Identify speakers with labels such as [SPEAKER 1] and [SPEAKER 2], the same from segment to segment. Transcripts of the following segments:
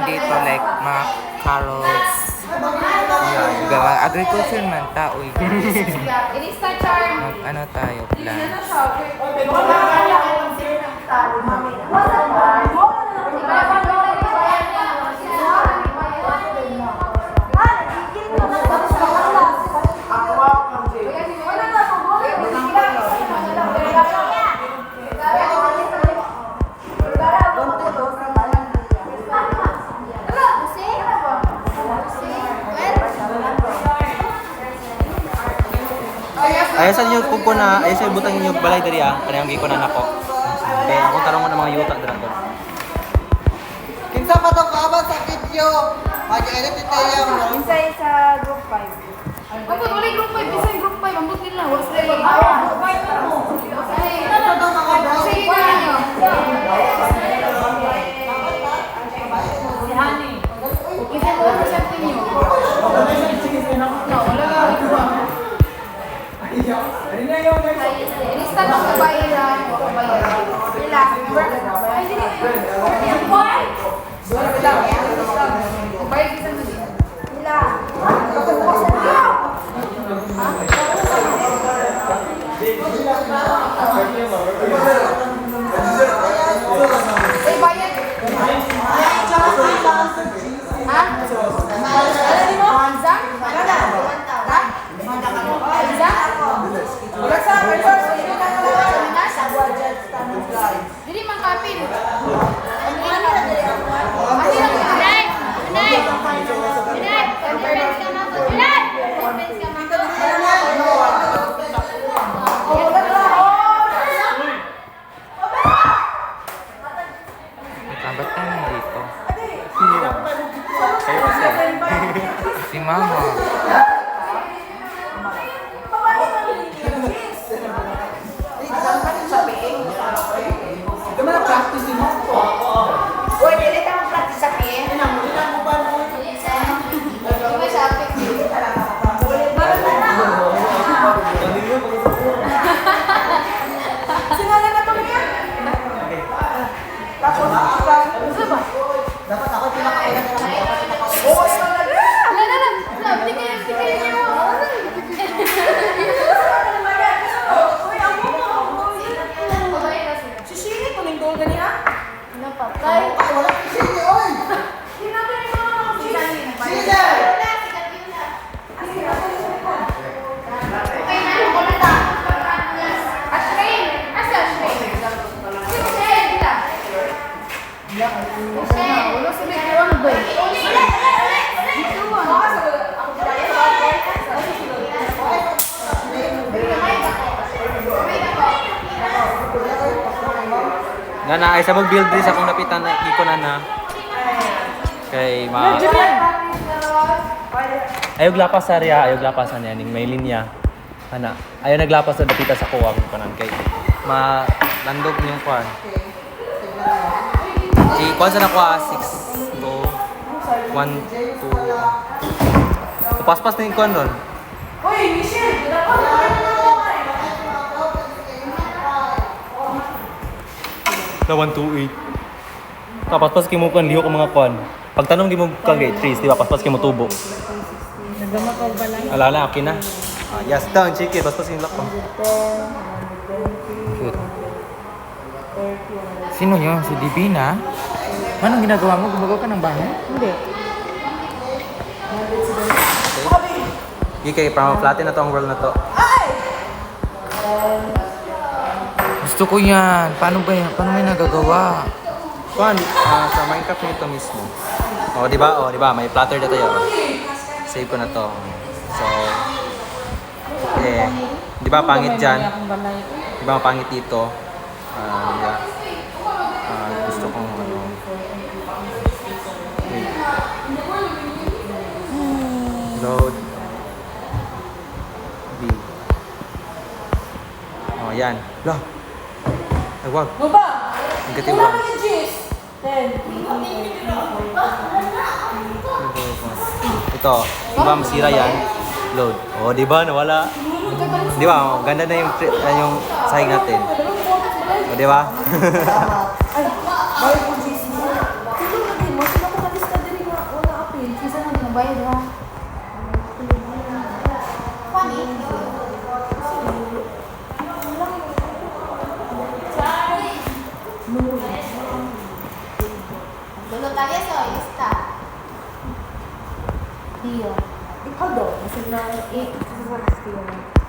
[SPEAKER 1] dito like mga carrots. Agriculture man tao. Ano tayo plan?
[SPEAKER 2] Ayaw sa inyo kung na, ayaw sa butang inyo balay diri ah. Kanang gikunan ako. Kaya ako tarong ko ng mga yuta dira doon.
[SPEAKER 3] Kinsa pa to kaabot sa video? Mag-edit ito yung
[SPEAKER 4] Insay sa group 5.
[SPEAKER 5] Ako, wala group 5. Bisa yung group 5. Ang buti nila. What's the
[SPEAKER 4] Group 5 mo.
[SPEAKER 3] Ito to mga bro.
[SPEAKER 5] Sige ko lang yun.
[SPEAKER 4] Si Honey.
[SPEAKER 5] Isa ko present niyo. No, wala nga. Ito ba? Inista ng kabayaran.
[SPEAKER 4] Sila.
[SPEAKER 5] Bayad isa na din.
[SPEAKER 4] Sila.
[SPEAKER 5] Ay, bayad. Ha? Ano mo? Hanza? Ha? Hanza?
[SPEAKER 4] Wala sa akin first.
[SPEAKER 5] Dili man kapin.
[SPEAKER 1] Ba't tayo nandito?
[SPEAKER 2] Kayo kasi.
[SPEAKER 1] Si Mama.
[SPEAKER 4] Uy, dili ka mag-practice sa PN.
[SPEAKER 5] Iba sa apik.
[SPEAKER 4] Sinala na to niya. Tapos,
[SPEAKER 3] Dapat ako pinakauna na lang.
[SPEAKER 4] oo, ito na lang.
[SPEAKER 5] Di kayo niyo.
[SPEAKER 4] Uy, ang mo. Sisingit mo ng goal ganyan.
[SPEAKER 5] Ano pa? Kay?
[SPEAKER 3] Wala ko sige, oy!
[SPEAKER 4] Hindi natin yung mga sisingit.
[SPEAKER 3] Sige!
[SPEAKER 5] Okay na, wala ta. Ashrain. Asa Ashrain? Sino siya? Dila. Wala sa may kiwan ba? Dito
[SPEAKER 2] Nga na ay sa mag-build din sa akong napitan na ikunan na. Kay ma ayog lapas sa area, ayog lapas na ning may linya. Ana, ayaw naglapas sa dapita sa kuwang kanan kay landog niyong kuan. Kuan sa nakuha 6 to 1 to paspas na yung kuan doon.
[SPEAKER 4] Uy, Michelle, dapat
[SPEAKER 2] Na 128. Tapos pas kimo kuan liho ko mga kuan. Pagtanong di mo kagay trees, di ba? Paspas kimo tubo.
[SPEAKER 4] nagmakaw ba lang?
[SPEAKER 2] Ala na, okay na. Yes, down, chicken. Paspas yung lock ko.
[SPEAKER 1] Cute. Sino yun? Si Divina? Anong ginagawa mo? Gumagawa ka ng bahay?
[SPEAKER 4] Hindi.
[SPEAKER 2] Okay, kay platin na to ang world na to.
[SPEAKER 1] Gusto ko yan. Paano ba yan? Paano may nagagawa?
[SPEAKER 2] Kuan, sa Minecraft nito mismo. Di ba? Di ba? May platter dito yun. Save ko na to. So, di ba pangit dyan? Di ba pangit dito? Yeah. Gusto kong ano. Wait. Load. B. Yan. Lah. Ay, wag.
[SPEAKER 4] Baba!
[SPEAKER 2] Negative
[SPEAKER 4] Wala
[SPEAKER 2] 1.
[SPEAKER 4] ko yung G's. 10.
[SPEAKER 2] Ito, di ba masira yan? Load. Di ba? Nawala. Di ba? Ganda na yung sahig natin. Di ba?
[SPEAKER 4] Ay, bayo ko G's mo. Tulong natin mo. Sino ko kalista
[SPEAKER 5] Magbayad ha. Funny. Dulu tayo so, lista. Dio.
[SPEAKER 4] Ikaw daw. Kasi na,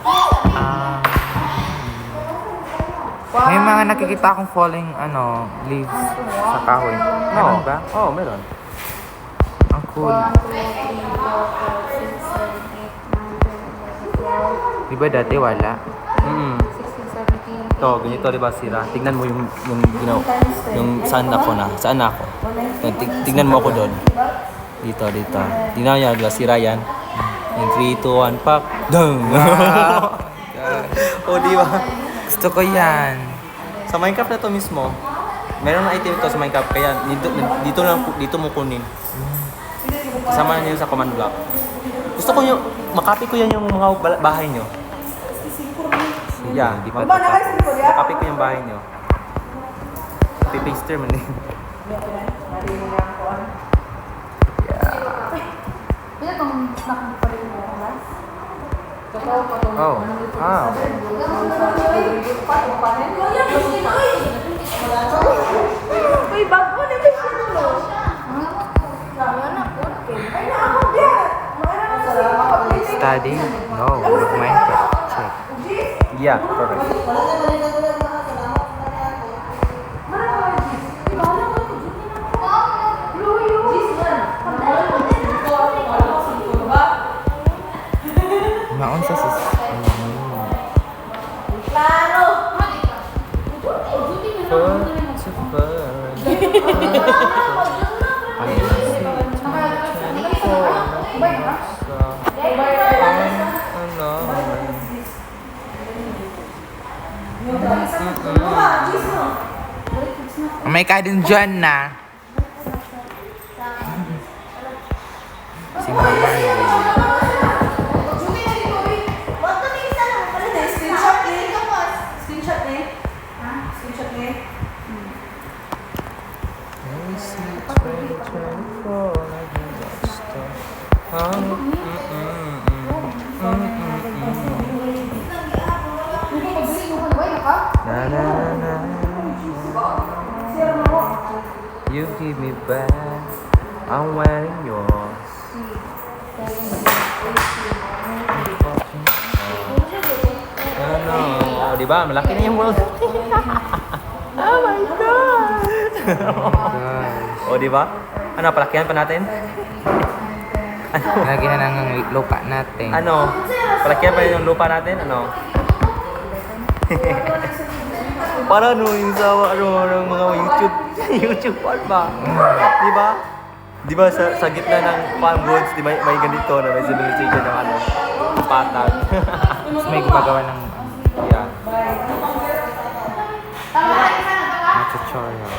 [SPEAKER 1] Ah. May mga nakikita akong falling, leaves sa kahoy. Meron ba?
[SPEAKER 2] Oo, meron.
[SPEAKER 1] Ang cool.
[SPEAKER 4] 1, 2, 3, 4, 5, 6, 7, 8, 9, 10, 11, 12,
[SPEAKER 1] Di ba dati wala?
[SPEAKER 4] 16, 17, 18,
[SPEAKER 2] Ito, ganito, di ba, sira? Tignan mo yung saan ako na. Saan ako? Tignan mo ako doon. Dito. Tignan niya, di ba, sira yan. Yung 3, 2, 1, pak. Dung! O, di ba?
[SPEAKER 1] Gusto ko yan.
[SPEAKER 2] Sa Minecraft na to mismo, meron na item to sa Minecraft, kaya dito mo kunin. Kasama na yun sa command block. Gusto ko yung, makopy ko yan yung mga bahay nyo. Yeah,
[SPEAKER 1] Di pa
[SPEAKER 2] makopy ko yung bahay nyo. Pipaster man din.
[SPEAKER 5] Pila kung nakapalit mo ba?
[SPEAKER 1] Oh. Ah.
[SPEAKER 4] Uy, bago na ba siya no?
[SPEAKER 1] Study? No. With Minecraft. Check.
[SPEAKER 2] Yeah, correct.
[SPEAKER 1] Maon sa sis. May ka din dyan na. Si Mama. Na na na. You give me back. I'm wearing yours.
[SPEAKER 2] O, di ba? Malaki na yung world. Oh my God!
[SPEAKER 1] Guys.
[SPEAKER 2] O, di ba? Ano, palakihan pa natin?
[SPEAKER 1] Lagi na nang lupa natin.
[SPEAKER 2] Ano? Palakihan pa rin yung lupa natin? Ano? Para no, yung sa ng mga YouTube, YouTube what ba? Di ba? Di ba sa gitna ng farm goods, di ba may ganito na may civilization ng patag.
[SPEAKER 1] Tapos may gumagawa ng
[SPEAKER 2] Yeah.
[SPEAKER 1] tutorial.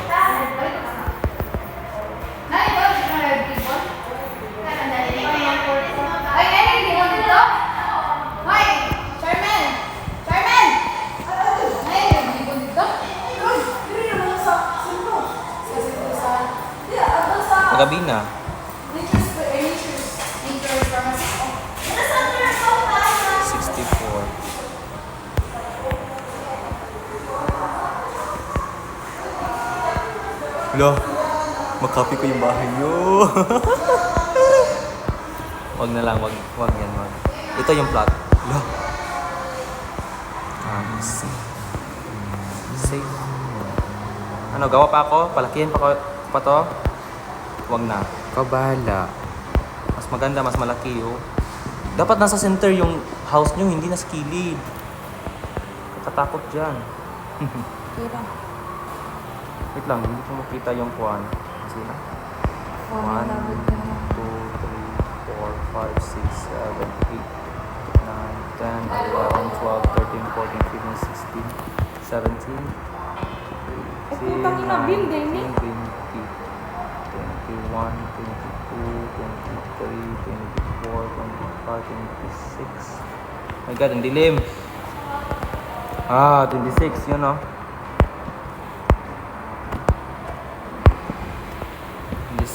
[SPEAKER 2] Magabi na. Lo, makopy ko yung bahay nyo. Wag na lang, wag yan, wag. Ito yung plot. Lo. Safe. Ano, gawa pa ako? Palakihin pa to? Wag na.
[SPEAKER 1] Ikaw bahala.
[SPEAKER 2] Mas maganda, mas malaki, oh. Dapat nasa center yung house nyo, hindi na sa kilid. Kakatakot dyan. Wait lang, hindi ko makita yung kuwan. Kasi na. 1, 2, 3, 4, 5, 6, 7, 8, 9, 10, 11, 12, 13, 14, 15, 16, 17, 18, 19, 20, 21, 22, 23, 24, 25, 26. My God, ang dilim. 26, yun oh. 26.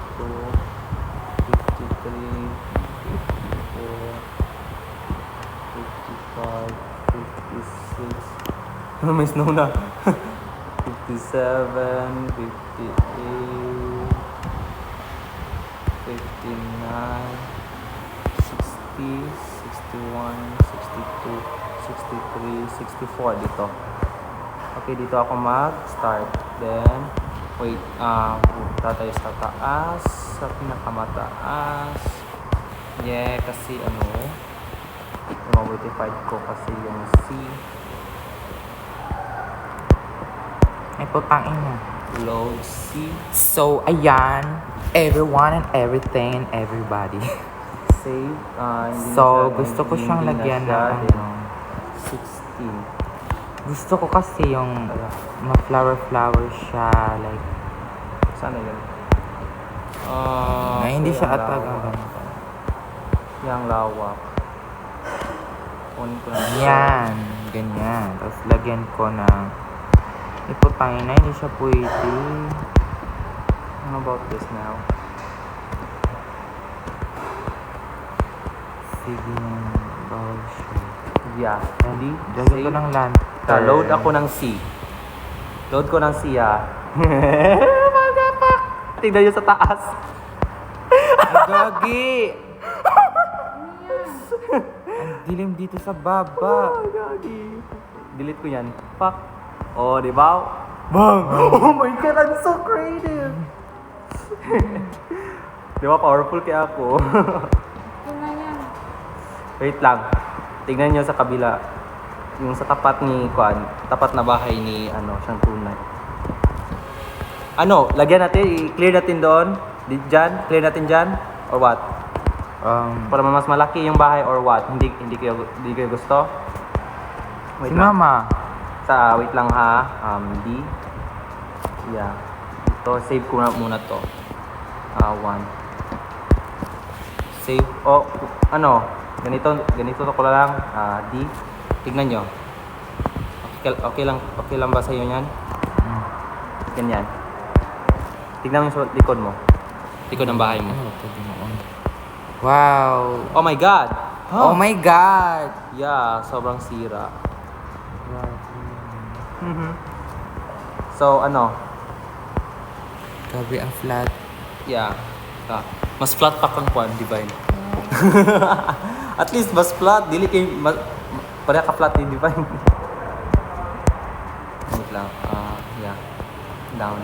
[SPEAKER 2] Ano may snow na? 57, 58, 59, 60, 61, 62, 63, 64 dito. Okay, dito ako mag-start. Then, wait, punta tayo sa taas, sa pinakamataas. Yeah, kasi ma-notified ko kasi yung C.
[SPEAKER 1] Ay, putang ina.
[SPEAKER 2] Load C.
[SPEAKER 1] So, ayan. Everyone and everything and everybody.
[SPEAKER 2] Save. Hindi
[SPEAKER 1] So,
[SPEAKER 2] na siya-
[SPEAKER 1] gusto ko siyang
[SPEAKER 2] hindi na
[SPEAKER 1] lagyan
[SPEAKER 2] siya,
[SPEAKER 1] ng
[SPEAKER 2] then
[SPEAKER 1] ano.
[SPEAKER 2] 16.
[SPEAKER 1] Gusto ko kasi yung ma-flower siya. Like,
[SPEAKER 2] Sana yun.
[SPEAKER 1] na hindi siya atag.
[SPEAKER 2] Yang lawak. Kunin ko na.
[SPEAKER 1] Yan. Ganyan. Tapos lagyan ko ng iputangin na. Hindi siya pwede.
[SPEAKER 2] How about this now?
[SPEAKER 1] Sige. Bawal siya.
[SPEAKER 2] Yeah. Hindi.
[SPEAKER 1] Lagyan ko ng lantern.
[SPEAKER 2] Load ako ng C. Load ko ng C, Magapak! Tignan nyo sa taas.
[SPEAKER 1] Ay, gagi! Ang dilim dito sa baba.
[SPEAKER 2] Gagi. Delete ko yan. Fuck. Oh, di ba? Bang! Oh my God, I'm so creative! Di ba, powerful kaya ako?
[SPEAKER 5] Ito na yan.
[SPEAKER 2] Wait lang. Tingnan nyo sa kabila. Yung sa tapat ni Kwan, tapat na bahay ni siyang tunay. Lagyan natin, i-clear natin doon. Dyan, clear natin dyan. Or what? Para mas malaki yung bahay or what? Hindi kayo gusto?
[SPEAKER 1] Si Mama.
[SPEAKER 2] Wait lang ha. D. Yeah. Ito, save ko na muna to. 1. Save. Ganito to ko lang. D. Tignan nyo. Okay lang ba sa'yo yan? Ganyan. Tignan mo sa likod mo. Likod ng bahay mo.
[SPEAKER 1] Wow.
[SPEAKER 2] Oh my God!
[SPEAKER 1] Oh my God.
[SPEAKER 2] Yeah, sobrang sira. So,
[SPEAKER 1] Grabe ang flat.
[SPEAKER 2] yeah. Mas flat pa kang Kwan, Divine. At least mas flat. Dili kay pareha ka flat ni Divine. Wait lang. Yeah. Down.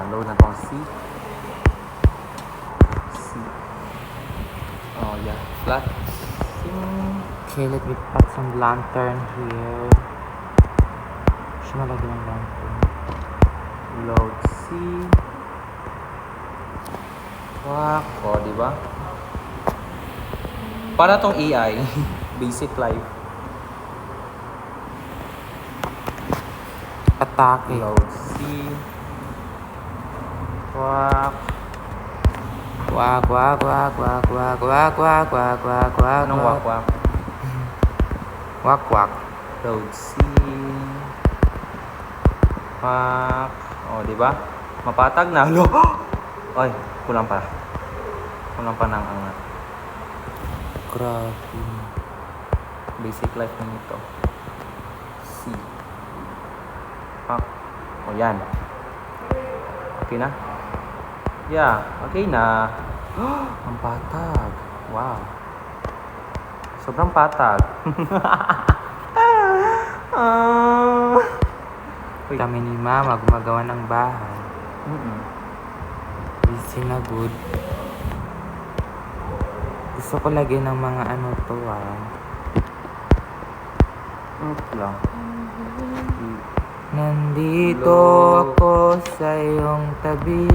[SPEAKER 2] Load na tong C. Oh yeah. Flat.
[SPEAKER 1] Okay, let me put some lantern here. Siya malagyan ng lantern.
[SPEAKER 2] Load C. Wow, di ba? Para tong AI, basic life.
[SPEAKER 1] Atake.
[SPEAKER 2] Load C. Wow.
[SPEAKER 1] Wag.
[SPEAKER 2] Anong wak?
[SPEAKER 1] Wak.
[SPEAKER 2] Load C. Wak. Oh, di ba? Mapatag na. Lo. Oy, kulang pa. Walang panangangat.
[SPEAKER 1] Grabe.
[SPEAKER 2] Basic life na nito. C. Ah. O yan. Okay na? Yeah, okay na. Ang patag. Wow. Sobrang patag. Wait.
[SPEAKER 1] Kami ni Mama gumagawa ng bahay. Busy na good. Gusto ko lagyan ng mga ano to
[SPEAKER 2] Lang.
[SPEAKER 1] Nandito ako sa iyong tabi.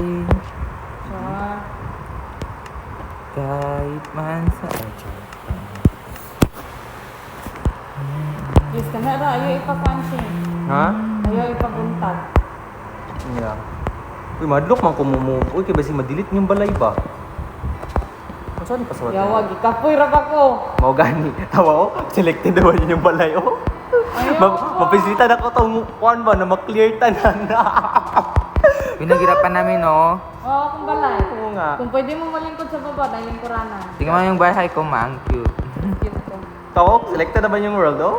[SPEAKER 1] Kahit man sa
[SPEAKER 4] Yes, kanara, ayaw ipapansin.
[SPEAKER 2] Ha?
[SPEAKER 4] Ayaw ipabuntag.
[SPEAKER 2] Yeah. Uy, madlok man kumumubo. Uy, kaya basi madilit niyong balay ba? Ang saan pa sa wala?
[SPEAKER 4] Yawag, ikapoy rap ako.
[SPEAKER 2] Mau gani. Tawa ko, selected naman yun yung balay. Oh. Mapisita na ko itong kuhan ba na maklear tanan na.
[SPEAKER 1] Pinaghirapan namin, no?
[SPEAKER 4] Oo, kung balay.
[SPEAKER 2] Oo nga.
[SPEAKER 4] Kung pwede mo malingkod sa baba, dahil yung kurana.
[SPEAKER 1] Tingnan mo yung bahay ko, ma. Ang cute.
[SPEAKER 4] Cute ko.
[SPEAKER 2] Tawa, selected naman yung world, oh.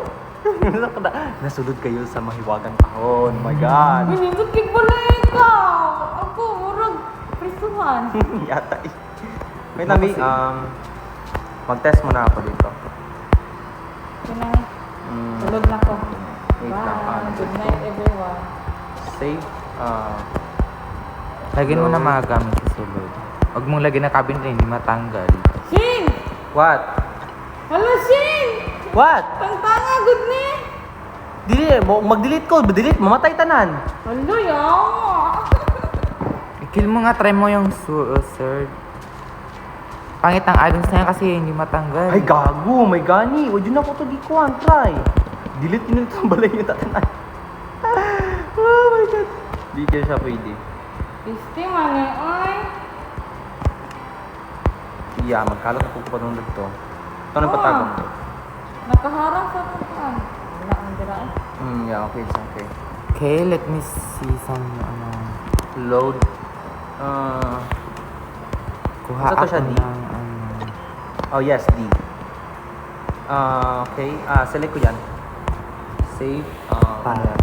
[SPEAKER 2] Nasulod kayo sa mahiwagang kahon. Oh my God.
[SPEAKER 4] Minindot kig balay ka. Ako, murag prisuhan.
[SPEAKER 2] Yata eh. Wait, Nabi, mag-test muna ako dito.
[SPEAKER 4] Kinay, tulog na ko.
[SPEAKER 2] Wait lang.
[SPEAKER 4] Bye. Good night, everyone.
[SPEAKER 2] Save.
[SPEAKER 1] Lagyan mo na mga gamit sa sulod. Huwag mong lagyan na cabin rin, hindi matanggal.
[SPEAKER 4] Shin!
[SPEAKER 2] What?
[SPEAKER 4] Hello, Shin!
[SPEAKER 2] What?
[SPEAKER 4] Tangtanga, good ni!
[SPEAKER 2] Mag-delete ko. Delete, mamatay tanan.
[SPEAKER 4] Hello, yawa!
[SPEAKER 1] I-kill mo nga, try mo yung third. Pangit ang items na yan kasi hindi matanggal.
[SPEAKER 2] Ay, gago. May gani. Huwag yun ako ito di ko. Try. Delete yun ito ang balay yung tatanan. Oh my God. Di kaya siya pwede.
[SPEAKER 4] Isti, mani, ay!
[SPEAKER 2] Yeah, magkalat ako pa nung dito. Ito na patagong ko.
[SPEAKER 4] Nakaharang sa tukan. Wala ang dira eh.
[SPEAKER 2] Yeah, okay. It's okay.
[SPEAKER 1] Okay, let me see some,
[SPEAKER 2] Load.
[SPEAKER 1] kuha
[SPEAKER 2] Ito
[SPEAKER 1] ako
[SPEAKER 2] siya, D.
[SPEAKER 1] ng,
[SPEAKER 2] Oh, yes, D. Okay. Select ko yan. Save.
[SPEAKER 1] Para.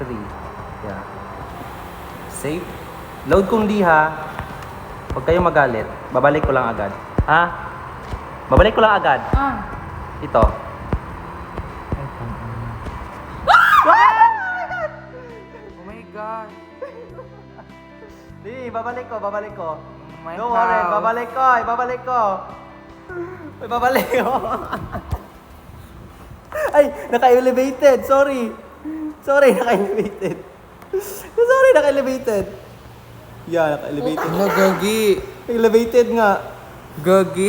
[SPEAKER 2] 3. Yeah. Save. Load kong D, ha. Huwag kayong magalit. Babalik ko lang agad. Ha? Babalik ko lang agad. Ito.
[SPEAKER 1] Oh my God.
[SPEAKER 2] Di, babalik ko.
[SPEAKER 1] My
[SPEAKER 2] Don't worry,
[SPEAKER 1] house.
[SPEAKER 2] babalik ko. May babalik ko. Ay, naka-elevated. Sorry, naka-elevated. Yeah, naka-elevated.
[SPEAKER 1] Ano, gagi?
[SPEAKER 2] Elevated nga.
[SPEAKER 1] Gagi.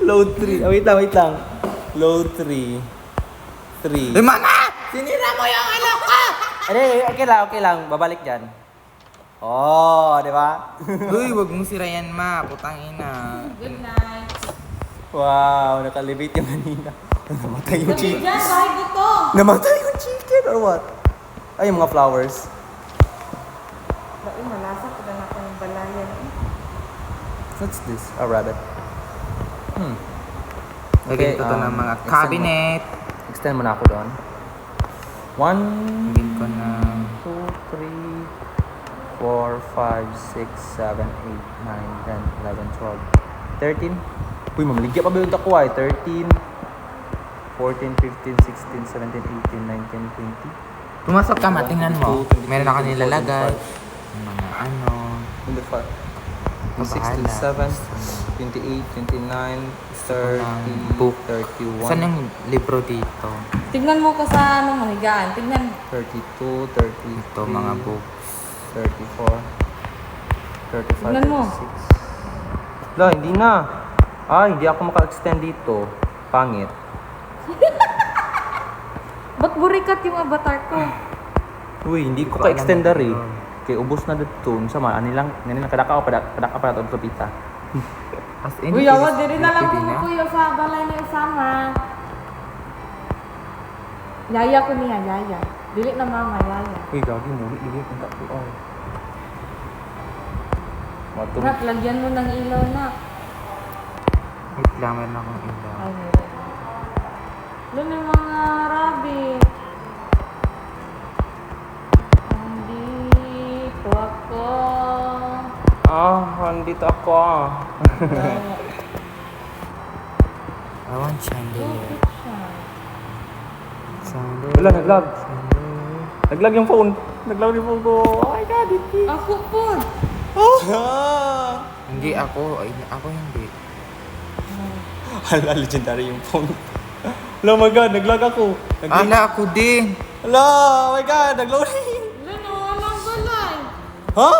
[SPEAKER 2] Load 3. Wait lang. Load 3.
[SPEAKER 1] Mama! Sinira mo yung ano ko!
[SPEAKER 2] Okay lang. Babalik dyan. Oh, di ba?
[SPEAKER 1] Uy, wag mong sirayan, ma. Putang ina.
[SPEAKER 4] Good night.
[SPEAKER 2] Wow, naka-elevate yung kanina. Namatay yung
[SPEAKER 4] Sabi
[SPEAKER 2] chicken.
[SPEAKER 4] dyan, kahit ito.
[SPEAKER 2] Namatay yung chicken or what? Ay, yung mga flowers.
[SPEAKER 4] Bakit malasa ko na ako yung balayan eh.
[SPEAKER 2] What's this? A rabbit.
[SPEAKER 1] Lagyan ko to ng mga cabinet.
[SPEAKER 2] Extend mo na ako doon. 1,
[SPEAKER 1] Lagyan ko na...
[SPEAKER 2] 2, 3, 4, 5, 6, 7, 8, 9, 10, 11, 12, 13. Uy, mamaligya pa ba yung takwa eh? 13, 14, 15, 16, 17, 18, 19, 20.
[SPEAKER 1] Pumasok ka, matingnan mo.
[SPEAKER 2] 22,
[SPEAKER 1] Meron ako
[SPEAKER 2] 23,
[SPEAKER 1] nilalagay.
[SPEAKER 2] 24,
[SPEAKER 1] Mga ano...
[SPEAKER 2] 26, 27, 28, 29, 30,
[SPEAKER 1] book.
[SPEAKER 2] 31,
[SPEAKER 1] Saan yung libro dito?
[SPEAKER 4] Tignan mo ko sa ano, mahigaan. Tignan.
[SPEAKER 2] 32, 33,
[SPEAKER 1] Ito, mga books.
[SPEAKER 2] 34, 35,
[SPEAKER 4] Tignan mo.
[SPEAKER 2] 36. La, hindi na. Hindi ako maka-extend dito. Pangit.
[SPEAKER 4] Ba't burikat yung avatar ko?
[SPEAKER 2] Uy, hindi ko ka-extender eh. Kaya ubos na dito. Sama, anilang kadaka pa na ito pita.
[SPEAKER 1] As in,
[SPEAKER 4] Uy, awa, diri na lang
[SPEAKER 1] hindi
[SPEAKER 4] ko kuya sa balay na isama. Yaya ko niya, yaya. Dili na mama, yaya.
[SPEAKER 2] Uy, gagi mo. Hindi ko punta ko.
[SPEAKER 4] Nak, lagyan mo ng ilaw na.
[SPEAKER 1] Wait lang, meron akong ilaw.
[SPEAKER 4] Ay, meron. Doon yung mga rabbit. Andito ako.
[SPEAKER 2] Andito ako.
[SPEAKER 1] I want chandelier. Chandelier.
[SPEAKER 2] Wala, naglag.
[SPEAKER 1] Chandelier.
[SPEAKER 2] Naglag yung phone. Naglag yung phone ko. Oh my God,
[SPEAKER 4] Ako po.
[SPEAKER 1] Hindi ako. Ay, ako hindi.
[SPEAKER 2] Hala, legendary yung phone. Hala, oh my God, naglag ako.
[SPEAKER 1] Ala, ako din.
[SPEAKER 2] Hala, oh my God, nagloading.
[SPEAKER 4] Ano, walang balay.
[SPEAKER 2] Ha?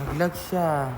[SPEAKER 1] Naglag siya.